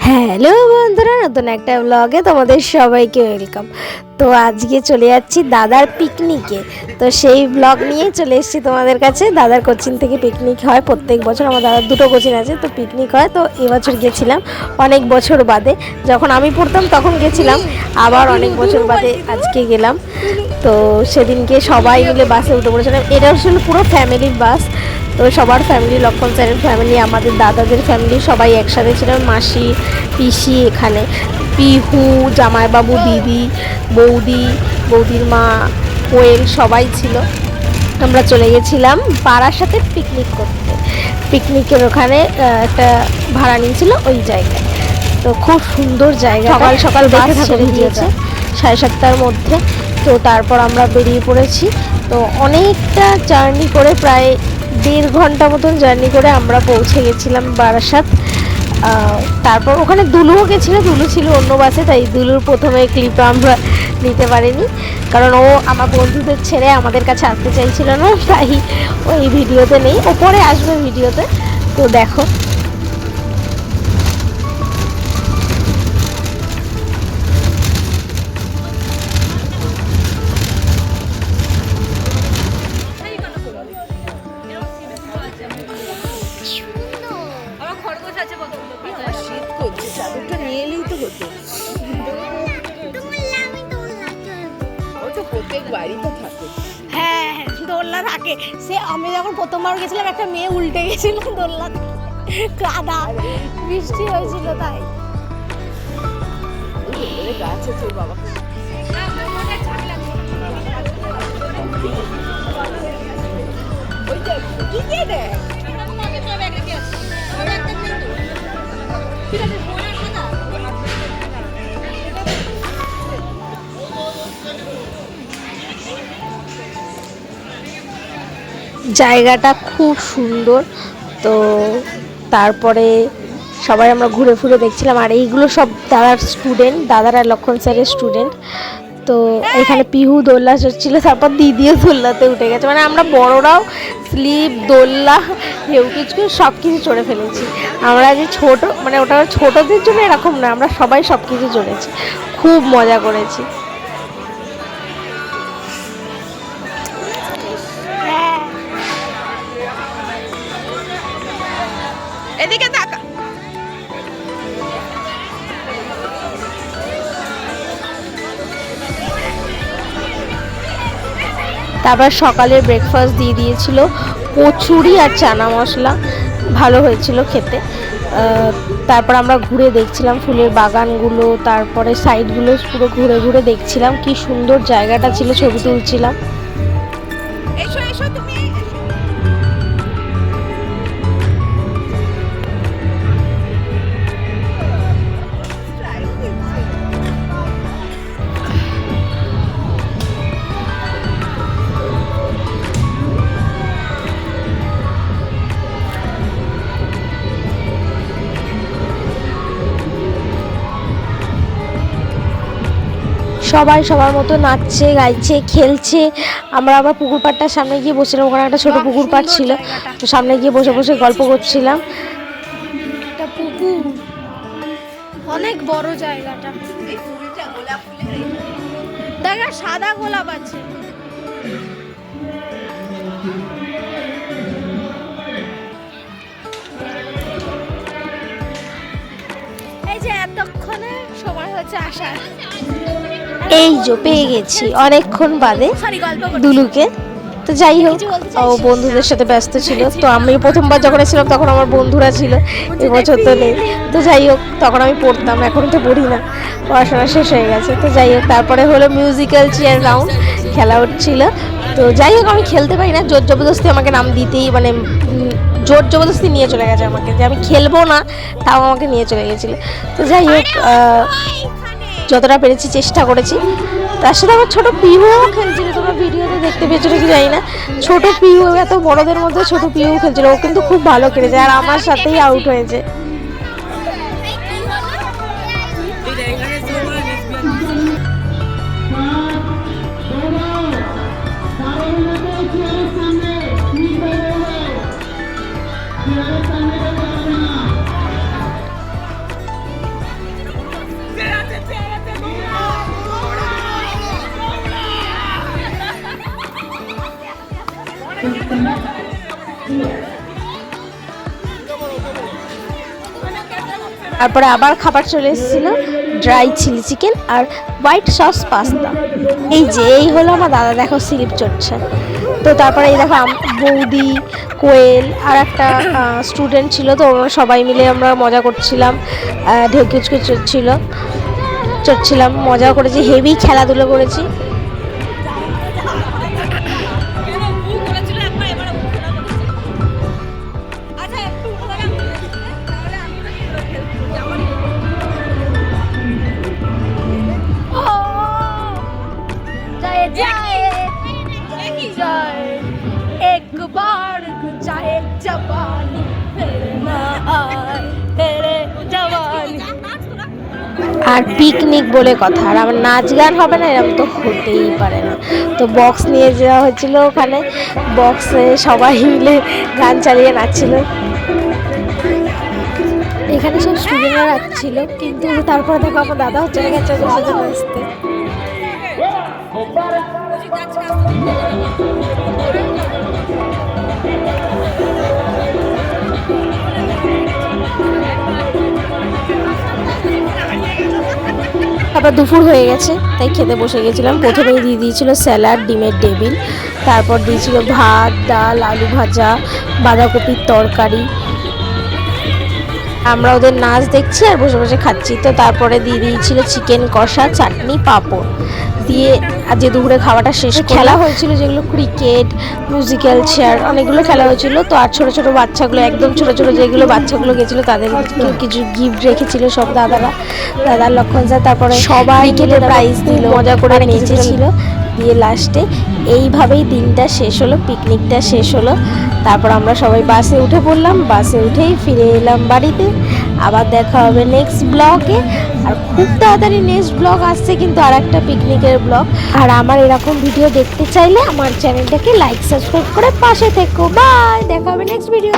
Hello বন্ধুরা, নতুন একটা ব্লগে তোমাদের সবাইকে ওয়েলকাম। তো আজকে চলে যাচ্ছি দাদার পিকনিকে। তো সেই ব্লগ নিয়ে চলে এসেছি তোমাদের কাছে। দাদার কোচিং থেকে পিকনিক হয় প্রত্যেক বছর, আমার দাদার দুটো কোচিং আছে, তো পিকনিক হয়। তো এবছর গেছিলাম অনেক বছর বাদে, যখন আমি পড়তাম তখন গেছিলাম, আবার অনেক বছর বাদে আজকে গেলাম। তো সেদিনকে সবাই মিলে বাসে উঠে পড়েছিলাম। এটা আসলে পুরো ফ্যামিলির বাস। তো সবার ফ্যামিলি, লক্ষণ স্যারের ফ্যামিলি, আমাদের দাদাদের ফ্যামিলি, সবাই একসাথে ছিলাম। মাসি, পিসি, এখানে পিহু, জামাইবাবু, দিদি, বৌদি, বৌদির মা, কোয়েল, সবাই ছিল। আমরা চলে গেছিলাম পাড়ার সাথে পিকনিক করতে। পিকনিকের ওখানে একটা ভাড়া নিয়েছিল ওই জায়গায়। তো খুব সুন্দর জায়গা, সকাল সকাল দেখে ছেড়ে দিয়েছে 7:30টার মধ্যে। তো তারপর আমরা বেরিয়ে পড়েছি। তো অনেকটা জার্নি করে, প্রায় 1.5 ঘন্টা মতন জার্নি করে আমরা পৌঁছে গেছিলাম বারাসাত। তারপর ওখানে দুলুও গেছিলো, দুলু ছিল অন্য বাসে, তাই দুলুর প্রথমে ক্লিপটা আমরা নিতে পারিনি, কারণ ও আমার বন্ধুদের ছেড়ে আমাদের কাছে আসতে চাইছিল না, তাই ওই ভিডিওতে নেই, ওপরে আসবে ভিডিওতে। তো দেখো শীত করছে, চাদরটা নিয়ে এলেই তো হতো। ও তো প্রত্যেক বাড়িতে থাকে। হ্যাঁ, দোলনা থাকে। সে আমি যখন প্রথমবার গেছিলাম, একটা মেয়ে উল্টে গেছিল দোলনা, কাদা বৃষ্টি হয়েছিল তাই। গাছ আছে বাবা, জায়গাটা খুব সুন্দর। তো তারপরে সবাই আমরা ঘুরে ঘুরে দেখছিলাম। আর এইগুলো সব দাদার স্টুডেন্ট, দাদার আর লক্ষণ স্যারের স্টুডেন্ট। তো এখানে পিহু দোলনা চড়ছিল, তারপর দিদিও দোলনাতে উঠে গেছে। মানে আমরা বড়রাও স্লিপ, দোলনা, হেউ কিছু সব কিছু চড়ে ফেলেছি। আমরা যে ছোট, মানে ওটা ছোটদের জন্য এরকম না, আমরা সবাই সব কিছু চড়েছি, খুব মজা করেছি। এদিকে তাকা। তারপর সকালে ব্রেকফাস্ট দিয়ে দিয়েছিল কচুরি আর চানা মশলা, ভালো হয়েছিল খেতে। তারপর আমরা ঘুরে দেখছিলাম ফুলের বাগানগুলো, তারপরে সাইডগুলো পুরো ঘুরে ঘুরে দেখছিলাম, কি সুন্দর জায়গাটা ছিল, ছবি তুলছিলাম। এসো এসো তুমি। সবাই সবার মতো নাচছে, গাইছে, খেলছে। আমরা আবার পুকুর পাড়টার সামনে গিয়ে বসছিলাম, ওখানে একটা ছোট পুকুর পাড় ছিল, তো সামনে গিয়ে বসে বসে গল্প করছিলাম। একটা পুকুর, অনেক বড় জায়গাটা। এই ফুলটা গোলাপ ফুলের, দেখা সাদা গোলাপ আছে। এই যে এতক্ষণে সময় হচ্ছে আসার, এই যে পেয়ে গেছি অনেকক্ষণ বাদে দুলুকে। তো যাই হোক, ও বন্ধুদের সাথে ব্যস্ত ছিল। তো আমি প্রথমবার যখন এসেছিলাম তখন আমার বন্ধুরা ছিল, এবছর তো নেই। তো যাই হোক, তখন আমি পড়তাম, এখন তো পড়ি না, পড়াশোনা শেষ হয়ে গেছে। তো যাই হোক, তারপরে হলো মিউজিক্যাল চেয়ার রাউন্ড, খেলা হচ্ছিল। তো যাই হোক, আমি খেলতে পারি না, জোর জবরদস্তি আমাকে নাম দিতেই, মানে জোর জবরদস্তি নিয়ে চলে গেছে আমাকে, যে আমি খেলবো না তাও আমাকে নিয়ে চলে গেছিলো। তো যাই হোক, যতটা পেরেছি চেষ্টা করেছি। তার সাথে আমার ছোটো পিহুও খেলছিল, তোমরা ভিডিওতে দেখতে পেয়েছো কি জানি না। ছোটো পিহু, এত বড়দের মধ্যে ছোটো পিহু খেলছিল, ও কিন্তু খুব ভালো খেলেছে, আর আমার সাথেই আউট হয়েছে। তারপরে আবার খাবার চলে এসেছিলো, ড্রাই চিলি চিকেন আর হোয়াইট সস পাস্তা। এই হলো আমার দাদা, দেখো স্লিপ চড়ছে। তো তারপরে এই দেখো বৌদি, কোয়েল আর একটা স্টুডেন্ট ছিল, তো ওরা সবাই মিলে আমরা মজা করছিলাম, ঢেউ কুচকে চড়ছিলাম, মজা করেছি, হেভি খেলাধুলো করেছি। আর পিকনিক বলে কথা, আর আমার নাচ গান হবে না এরকম তো হতেই পারে না। তো বক্স নিয়ে যাওয়া হয়েছিল, ওখানে বক্সে সবাই মিলে গান চালিয়ে নাচছিল। এখানে সব স্টুডেন্টরা নাচছিল, কিন্তু তারপরে দেখো আমার দাদা চলে গেছে নাচতে। তারপর দুপুর হয়ে গেছে, তাই খেতে বসে গেছিলাম। প্রথমেই দিয়ে দিয়েছিল স্যালাড, ডিমের টেবিল, তারপর দিয়েছিল ভাত, ডাল, আলু ভাজা, বাঁধাকপির তরকারি। আমরা ওদের নাচ দেখছি আর বসে বসে খাচ্ছি। তো তারপরে দিয়ে দিয়েছিল চিকেন কষা, চাটনি, পাঁপড় দিয়ে। আর যে দুপুরে খাওয়াটা শেষ, খেলা হয়েছিল যেগুলো ক্রিকেট, মিউজিক্যাল চেয়ার, অনেকগুলো খেলা হয়েছিল। তো আর ছোটো ছোটো বাচ্চাগুলো, একদম ছোটো ছোটো যেগুলো বাচ্চাগুলো গেছিলো তাদের কিছু গিফট রেখেছিল সব দাদার লক্ষণ স্যার। তারপরে সবাই মিলে প্রাইজ দিল, মজা করে নেচেছিল। দিয়ে লাস্টে এইভাবেই দিনটা শেষ হলো, পিকনিকটা শেষ হলো। তারপর আমরা সবাই বাসে উঠে পড়লাম, বাসে উঠেই ফিরে এলাম বাড়িতে। আবার দেখা হবে নেক্সট ব্লগে, আর খুব তাড়াতাড়ি নেক্সট ব্লগ আসছে, কিন্তু আর একটা পিকনিকের ব্লগ। আর আমার এরকম ভিডিও দেখতে চাইলে আমার চ্যানেলটাকে লাইক সাবস্ক্রাইব করে পাশে থেকো। বাই, দেখা হবে নেক্সট ভিডিও।